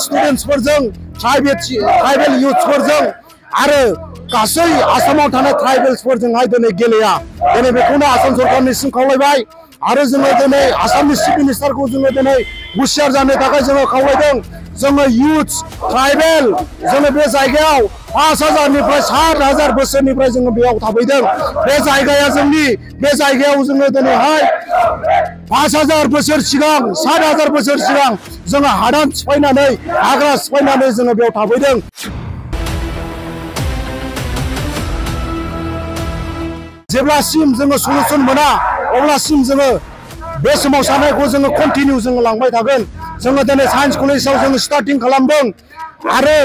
स्टुडेन्ट्सफोरजों tribal युथफोरजों आरो गासै आसामाव थानाय ट्राइबेल्सफोरजोंहाय दिनै गेलेया दिनै बेखौनो आसाम सरकारनिसिम खावलायबाय आरो जोङो दिनै आसामनि चिफ मिनिस्टारखौ जोङो दिनै हुसियार जानो थाखाय जोङो खावलायदों जोङो युथ्स ट्राइबेल जोङो बे जायगायाव 5000निफ्राय 7000 बोसोरनिफ्राय जोङो बेयाव थाफैदों बे जायगाया जोंनि बे जायगायाव जोङो दिनैहाय 5000 बोसोर सिगां 7000 बोसोर सिगां जोङो हादान सिफायनानै हाग्रा सिफायनानै जोङो बेयाव थाफैदों जेब्लासिम जोङो सलुसन मोना अब्लासिम जोङो बे सोमावसारनायखौ जोङो कन्टिनिउ जोङो लांबाय थागोन जोङो दिनै साइन्स कलेजाव जोङो स्टार्टिं खालामदों आरो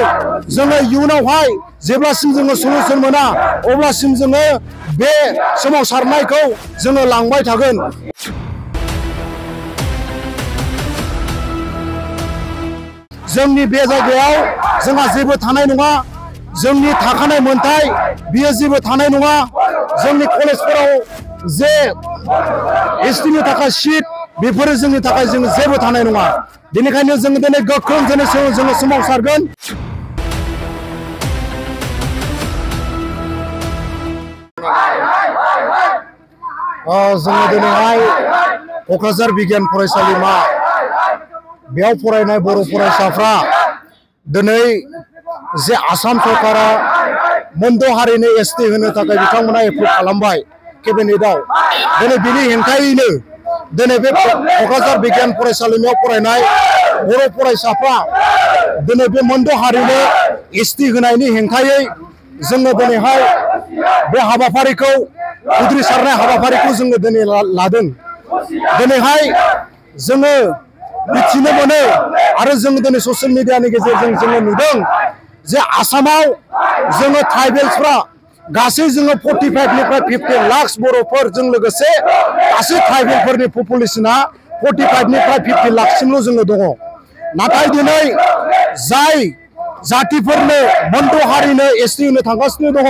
जोङो इयुनावहाय जेब्लासिम जोङो सलुसन मोना अब्लासिम जोङो बे सोमावसारनायखौ जोङो लांबाय थागोन जोंनि बे जायगायाव जोंहा जेबो थानाय नङा जोंनि थाखानाय मोनथाय बियो जेबो थानाय नङा जोंनि कलेजफोराव जे एसटिनि थाखाय सीट बेफोरो जोंनि थाखाय जों जेबो थानाय नङा बेनिखायनो जों दिनै गोख्रों जोङो सोमावसारगोन जोङो दिनैहाय क'क्राझार बिगियान फरायसालिमा बेयाव फरायनाय बर' फरायसाफ्रा दिनै जे आसाम सरकारा मोनद' हारिनि एसटि होनो थाखाय बिथांमोना एप्रुभ खालामबाय केबिनेटआव दिनै बिनि हेंथायैनो दिनै बे क'क्राझार बिगियान फरायसालिमायाव फरायनाय बर' फरायसाफ्रा दिनै बे मोनद' हारिनो एसटि होनायनि हेंथायै जोङो दिनैहाय बे हाबाफारिखौ उद्रिसारनाय हाबाफारिखौ जोङो दिनै लादों दिनैहाय जोङो मिथिनो मोनो आरो जों दिनै ससियेल मिडियानि गेजेरजों जोङो नुदों जे आसामाव जोङो ट्राइबेल्सफ्रा गासै जोङो 45निफ्राय 50 लाख बर'फोरजों लोगोसे गासै ट्राइबेलफोरनि पपुलेसना 45निफ्राय 50 लाखसिमल' जोङो दङ नाथाय दिनै जाय जातिफोरनो मोनद' हारिनो एसटि होनो थांगासिनो दङ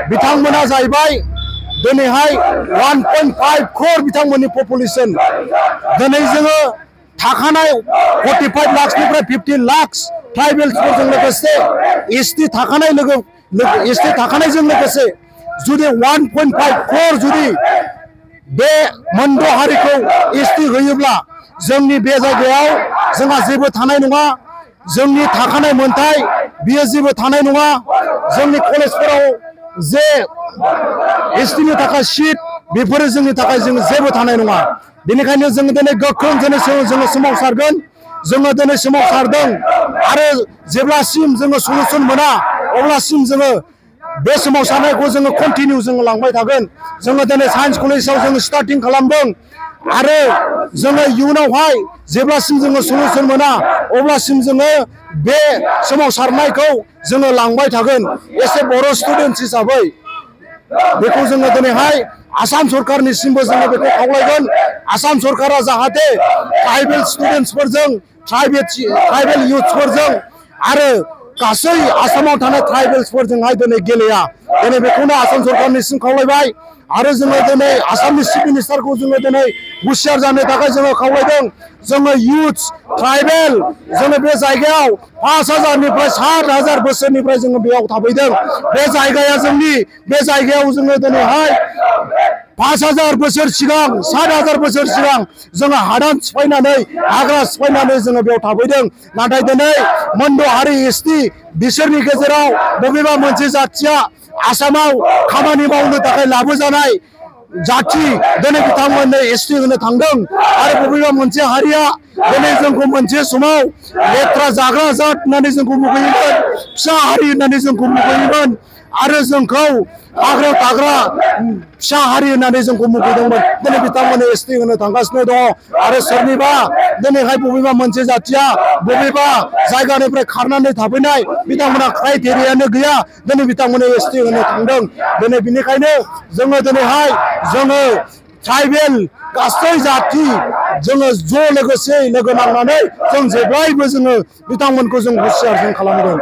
बिथांमोना जाहैबाय दिनैहाय 1.5 crore बिथांमोननि पपुलेसन दिनै जोङो थाखानाय 45 लाखनिफ्राय 50 लाख ट्राइबेल्सफोरजों लोगोसे एसटि थाखानायजों लोगोसे जुदि 1.5 crore जुदि बे मोनद' हारिखौ एसटि होयोब्ला जोंनि बे जायगायाव जोंहा जेबो थानाय नङा जोंनि थाखानाय मोनथाय बियो जेबो थानाय नङा जोंनि कलेजफोराव जे एसटिनि थाखाय सीट बेफोरो जोंनि थाखाय जों जेबो थानाय नङा बेनिखायनो जों दिनै गोख्रों जोङो सोमावसारगोन जोङो दिनै सोमावसारदों आरो जेब्लासिम जोङो सलुसन मोना अब्लासिम जोङो बे सोमावसारनायखौ जोङो कन्टिनिउ जोङो लांबाय थागोन जोङो दिनै साइन्स कलेजाव जोङो स्टार्टिं खालामदों आरो जोङो इयुनावहाय जेब्लासिम जोङो सलुसन मोना अब्लासिम जोङो बे सोमावसारनायखौ जोङो लांबाय थागोन एसे बर' स्टुडेन्टस हिसाबै बेखौ जोङो दिनैहाय आसाम सरकारनिसिमबो जोङो बेखौ खावलायगोन आसाम सरकारा जाहाथे ट्राइबेल स्टुडेन्ट्सफोरजों ट्राइबेल युथफोरजों आरो गासै आसामाव थानाय ट्राइबेल्सफोरजोंहाय दिनै गेलेया दिनै बेखौनो आसाम सरकारनिसिम खावलायबाय आरो जोङो दिनै आसामनि चिफ मिनिस्टारखौ जोङो दिनै हुसियार जानो थाखाय जोङो खावलायदों जोङो युथ्स ट्राइबेल जोङो बे जायगायाव 5000निफ्राय 7000 बोसोरनिफ्राय जोङो बेयाव थाफैदों बे जायगाया जोंनि बे जायगायाव जोङो दिनैहाय 5000 बोसोर सिगां 7000 बोसोर सिगां जोङो हादान सिफायनानै हाग्रा सिफायनानै जोङो बेयाव थाफैदों नाथाय दिनै मोनद' हारि एसटि बिसोरनि गेजेराव बबेबा मोनसे जाथिया आसामाव खामानि मावनो थाखाय लाबोजानाय जाति दिनै बिथांमोननो एसटि होनो थांदों आरो बबेबा मोनसे हारिया दिनै जोंखौ मोनसे समाव लेथ्रा जाग्रा जात होननानै जोंखौ मुगैयोमोन फिसा हारि होननानै जोंखौ मुगैयोमोन आरो जोंखौ हाग्रा थाग्रा फिसा हारि होननानै जोंखौ मुगैदोंमोन दिनै बिथांमोननो एसटि होनो थांगासिनो दङ आरो सोरनिबा दिनैहाय बबेबा मोनसे जातिया बबेबा जायगानिफ्राय खारनानै थाफैनाय बिथांमोना क्राइटेरियानो गैया दिनै बिथांमोननो एसटि होनो थांदों दिनै बिनिखायनो जोङो दिनैहाय जोङो ट्राइबेल गासै जाति जोङो ज' लोगोसे लोगो नांनानै जों जेब्लायबो जोङो बिथांमोनखौ जों हुसियार जों खालामगोन